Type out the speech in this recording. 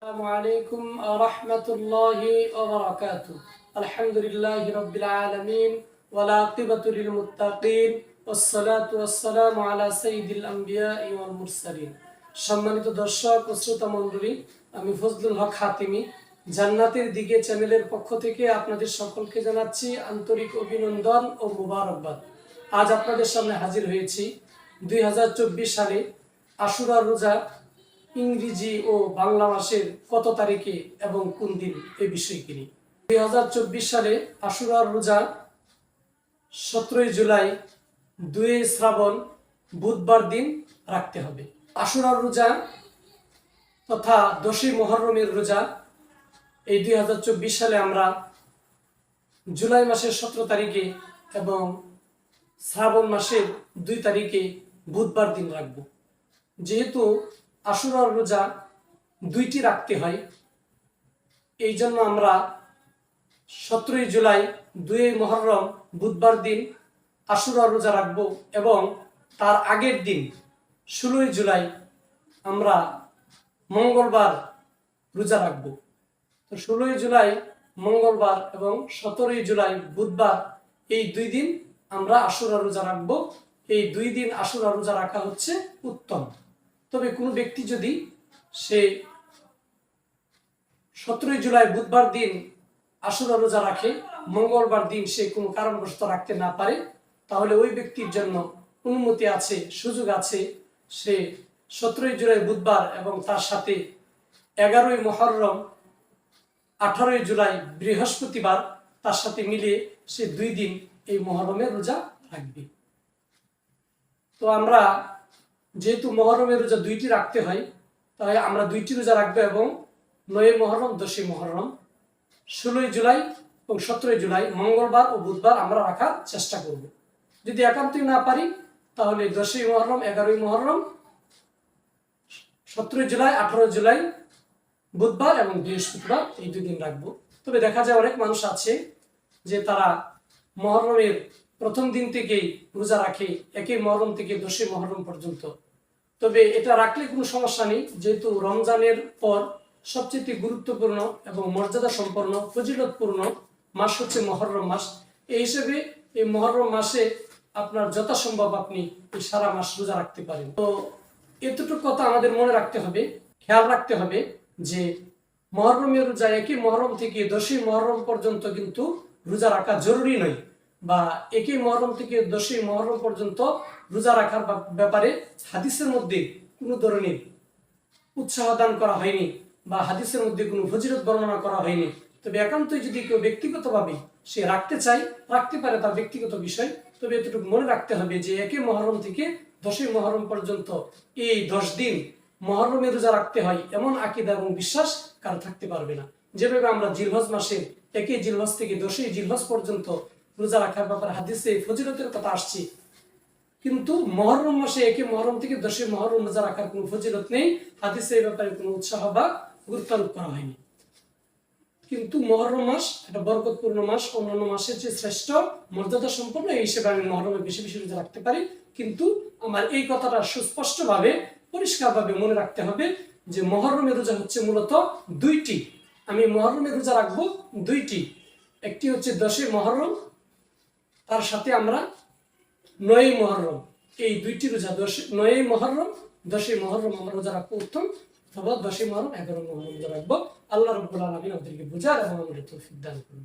السلام عليكم ورحمة الله وبركاته. الحمد لله رب العالمين والعاقبة للمتقين والصلاة والسلام على سيد الأنبياء والمرسلين. সম্মানিত দর্শক ও শ্রোতা মণ্ডলী, আমি ফজলুল হক হাতিমি জান্নাতের দিকে চ্যানেলের পক্ষ থেকে আপনাদের সকলকে জানাচ্ছি আন্তরিক অভিনন্দন ও মুবারকবাদ। আজ আপনাদের সামনে হাজির হয়েছি 2024 সালে আশুরার রোজা ইংরেজি ও বাংলা মাসের কত তারিখে এবং কোন দিন এই বিষয়কে নিয়ে। 2024 সালে আশুরার রোজা 17 জুলাই 2 শ্রাবণ বুধবার দিন রাখতে হবে। আশুরার রোজা তথা 10 মুহররমের রোজা এই 2024 সালে আমরা জুলাই মাসের 17 তারিখে এবং শ্রাবণ মাসের 2 তারিখে বুধবার দিন রাখব। যেহেতু আশুরার রোজা 2টি রাখতে হয়, এই জন্য আমরা 17 জুলাই 2 মুহররম বুধবার দিন আশুরার রোজা রাখব এবং তার আগের দিন 16 জুলাই আমরা মঙ্গলবার রোজা রাখব। তো 16 জুলাই মঙ্গলবার এবং 17 জুলাই বুধবার এই 2 দিন আমরা আশুরা রোজা রাখব। এই 2 দিন আশুরা রোজা রাখা হচ্ছে উত্তম। তবে কোনো ব্যক্তি যদি সে 17 জুলাই বুধবার দিন আশুরা রোজা রাখে, মঙ্গলবার দিন সে কোনো কারণবশত রাখতে না পারে, তাহলে ওই ব্যক্তির জন্য অনুমতি আছে, সুযোগ আছে, সে 17 জুলাই বুধবার এবং তার সাথে 11 মুহররম 18 জুলাই বৃহস্পতিবার তার সাথে মিলিয়ে সে 2 দিন এই মুহররমের রোজা রাখবে। তো আমরা যেহেতু মুহররমের রোজা 2টি রাখতে হয়, তাই আমরা 2টি রোজা রাখবো এবং 9 মুহররম 10 মুহররম 16 জুলাই এবং 17 জুলাই মঙ্গলবার ও বুধবার আমরা রাখার চেষ্টা করব। যদি একান্তই না পারি তাহলে 10 মুহররম 11 মুহররম 17 জুলাই 18 জুলাই বুধবার এবং বৃহস্পতিবার এই 2 দিন রাখবো। তবে দেখা যায় অনেক মানুষ আছে যে তারা মুহররমের প্রথম দিন থেকেই রোজা রাখে, 1 মুহররম থেকে 10 মুহররম পর্যন্ত। তবে এটা রাখলে কোনো সমস্যা নেই, যেহেতু রমজানের পর সবচেয়ে গুরুত্বপূর্ণ এবং মর্যাদা সম্পন্ন ফজিলতপূর্ণ মাস হচ্ছে মুহররম মাস। এই হিসেবে এই মুহররম মাসে আপনার যথাসম্ভব আপনি এই সারা মাস রোজা রাখতে পারেন। তো এতটুকু কথা আমাদের মনে রাখতে হবে, খেয়াল রাখতে হবে যে মুহররমের রোজা 1 মুহররম থেকে 10 মুহররম পর্যন্ত কিন্তু রোজা রাখা জরুরি নয়, বা 1 মুহররম থেকে 10 মুহররম পর্যন্ত রোজা রাখার ব্যাপারে হাদিসের মধ্যে কোনো ধরনের উৎসাহ দান করা হয়নি বা হাদিসের মধ্যে কোনো ফজিলত বর্ণনা করা হয়নি। তবে একান্তই যদি কেউ ব্যক্তিগতভাবে সে রাখতে চায়, রাখতে পারে, তার ব্যক্তিগত বিষয়। তবে এতটুকু মনে রাখতে হবে যে 1 মুহররম থেকে 10 মুহররম পর্যন্ত এই 10 দিন মুহররমের রোজা রাখতে হয়, এমন আকীদা এবং বিশ্বাস কারো থাকতে পারবে না। যেভাবে আমরা জিলহজ মাসের 1 জিলহজ থেকে 10 জিলহজ পর্যন্ত রোজা রাখার ব্যাপারে হাদিসে ফজিলতের কথা আসছে, কিন্তু মুহররম মাসে 1 মুহররম থেকে 10 মুহররম রোজা রাখার কোনো ফজিলত নেই, হাদিসে এই ব্যাপারে কোনো উৎসাহ বা গুরুত্ব আরোপ করা হয়নি। কিন্তু মুহররম মাস একটা বরকতপূর্ণ মাস, অন্যান্য মাসের চেয়ে শ্রেষ্ঠ মর্যাদা সম্পন্ন, এই হিসেবে আমি মুহররমে বেশি বেশি রোজা রাখতে পারি। কিন্তু আমার এই কথাটা সুস্পষ্টভাবে পরিষ্কারভাবে মনে রাখতে হবে যে মুহররমের রোজা হচ্ছে মূলত 2টি। আমি মুহররমের রোজা রাখবো 2টি, একটি হচ্ছে 10 মুহররম, তার সাথে আমরা 9 মুহররম, এই 2টি রোজা 9 মুহররম 10 মুহররম আমরা রোজা রাখবো উত্তম, অথবা 10 মুহররম 11 মুহররম রোজা রাখবো। আল্লাহ রাব্বুল আলামিন আমাদেরকে বুঝার এবং আমাদের তৌফিক দান করুন।